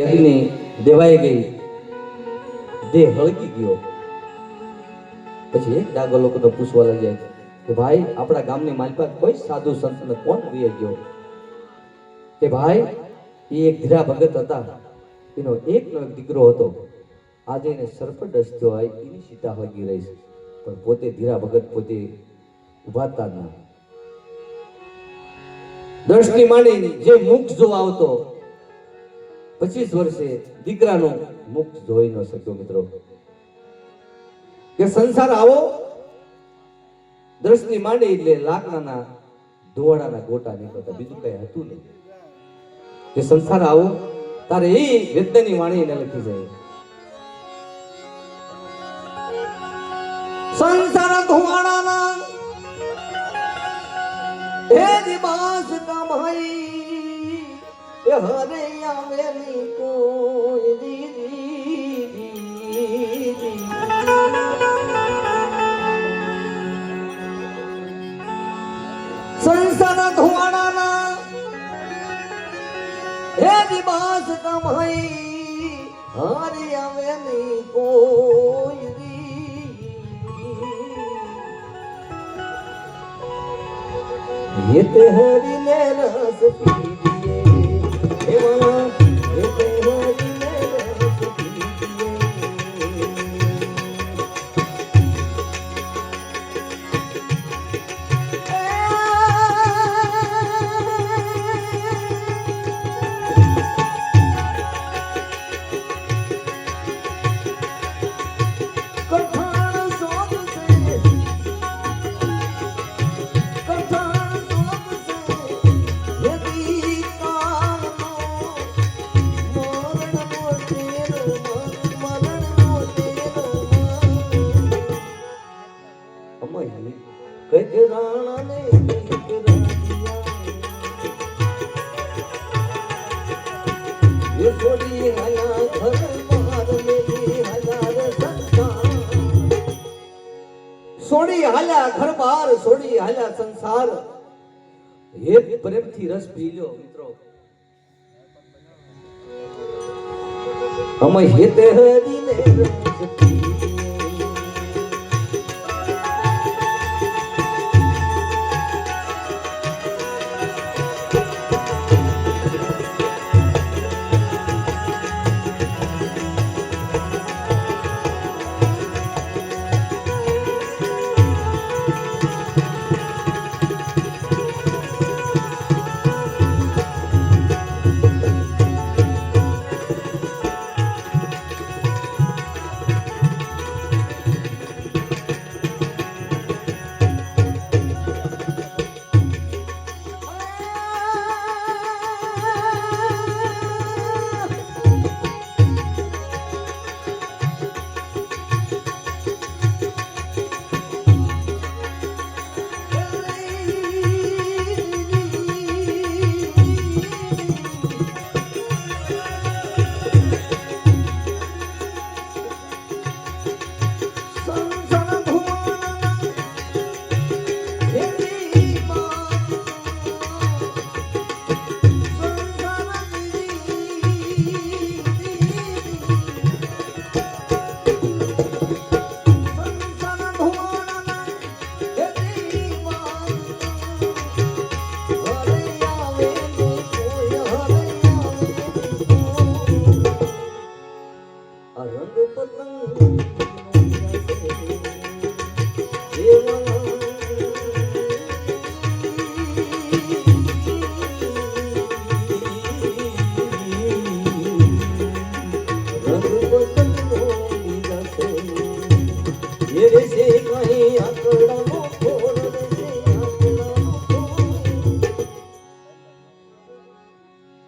અગ્નિ દેવાઈ ગઈ, દેહ હળગી ગયો. પછી એક ડાગો લોકોને પૂછવા લાગ્યા કે ભાઈ આપણા ગામની માલપા કોઈ સાધુ સંતને કોણ વી ગયો? કે ભાઈ એ એક ધીરા ભગત હતા, એનો એકનો એક દીકરો હતો. આજે એને સરપડસ થયો હોય એની સીતા હળગી રહી છે, પણ પોતે ધીરા ભગત પોતે ઉભાતા ના. દ્રષ્ટિ માંડી જે મુખ જોવા આવતો 25 વર્ષે દીકરાનું મુખ જોઈ ન શક્યો. મિત્રો કે સંસાર આવો દ્રષ્ટિ માંડી એટલે લાકડાના ધુવાડાના ગોટા નીકળતા, બીજું કઈ હતું નહીં. કે સંસાર આવો તારે એ વેદની વાણી એને લખી જાય. સંસાર ધુવાડાના હે દિવાસ કમાઈ એ હરે આવેલી કોઈ દીદી. સંસાર ધુવાડાના હે દિવાસ કમાઈ હરે આવેલી કોઈ ये ते हरि ने रस पीजिए, एवं ये ते हरि ने रस पीजिए. સોડી હાલ્યા ઘર બહાર, સોડી હાલ્યા સંસાર. હે પ્રેમથી રસ પી લ્યો મિત્રો. અમે હેતે હરીને રસ પી.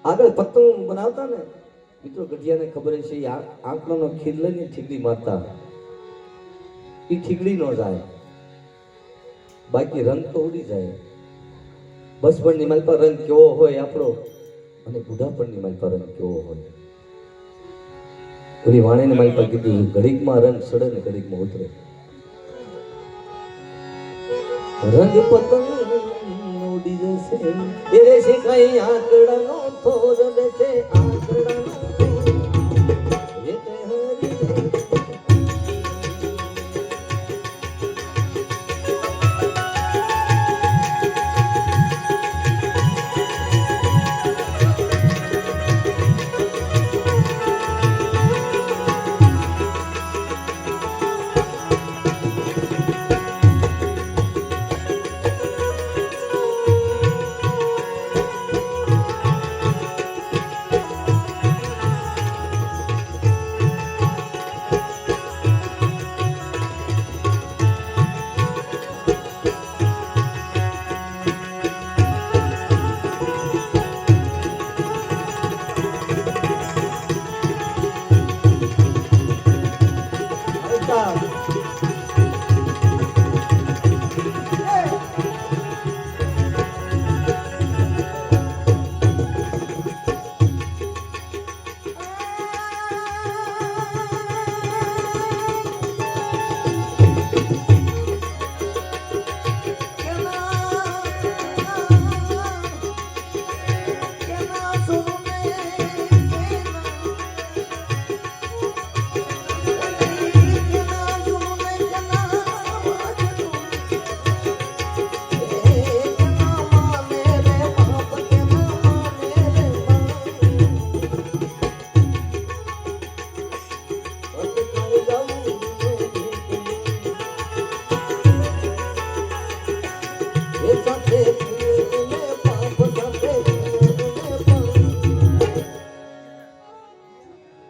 આગળ પતંગ બનાવતા ને મિત્રો, ગઢિયાને ખબર છે આંકડાનો ખીલ લઈને ઠીકડી મારતા, એ ઠીકડી ન જાય, બાકી રંગ તો ઉડી જાય. બસપણની માલ પર રંગ કેવો હોય આપણો, અને બુઢાપણની માલ પર રંગ કેવો હોય. ઓલી વાણીને માલ પર કીધું ઘડીકમાં રંગ સડે ને ઘડીકમાં ઉતરે. રંગ પતંગ ઉડી જશે એ રે છે કઈ આંકડાનો થોર છે આંકડાનો.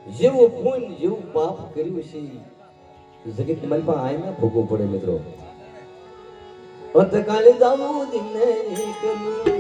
જેવું પુણ્ય જેવું પાપ કર્યું છે જગત મારી પાસે આઈને ભોગવવું પડે મિત્રો. અંતકાલે જાવું દિને એકલું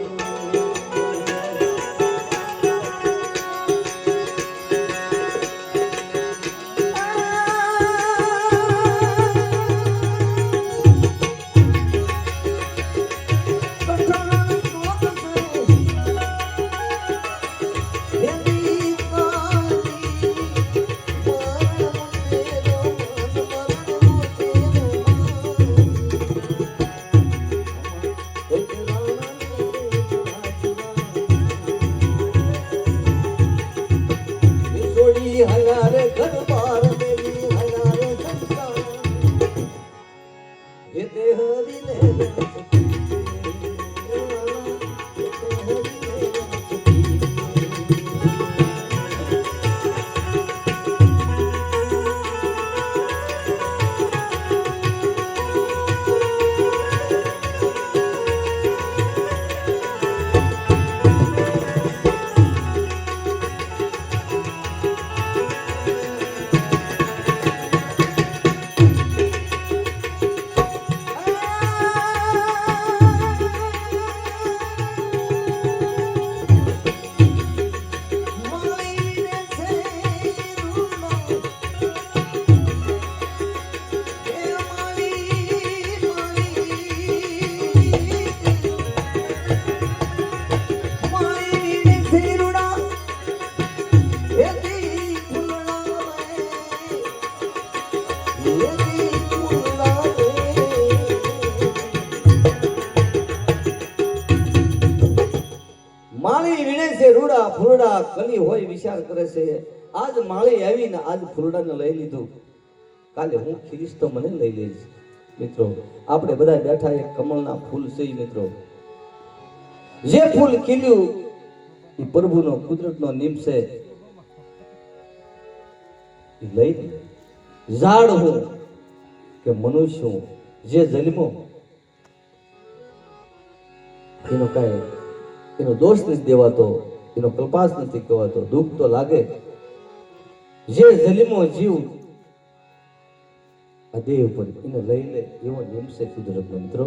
હલારે ઘર બાર મેલી હલારે સંસાર એ તે હરીને માળી વીણે છે રૂડા ફૂલડા કલી હોય વિચાર કરે છે. આજ માળી આવીને આજ ફૂલડાને લઈ લીધું, કાલે હું ખીરીશ તો મને લઈ લઈશ. મિત્રો આપણે બધા બેઠા એક કમળના ફૂલ છે મિત્રો. જે ફૂલ ખીલ્યું એ પ્રભુનો કુદરતનો નિયમ છે. લઈ ઝાડ હું કે મનુષ્ય હું જે જન્મો એનો કાંઈ એનો દોષ નથી દેવાતો, એનો કલ્પાસ નથી કહેવાતો, દુઃખ તો લાગે. જે જન્મો જીવ આ દેહ ઉપર એને લઈ લે એવો નિયમ છે કુદરતનો મિત્રો.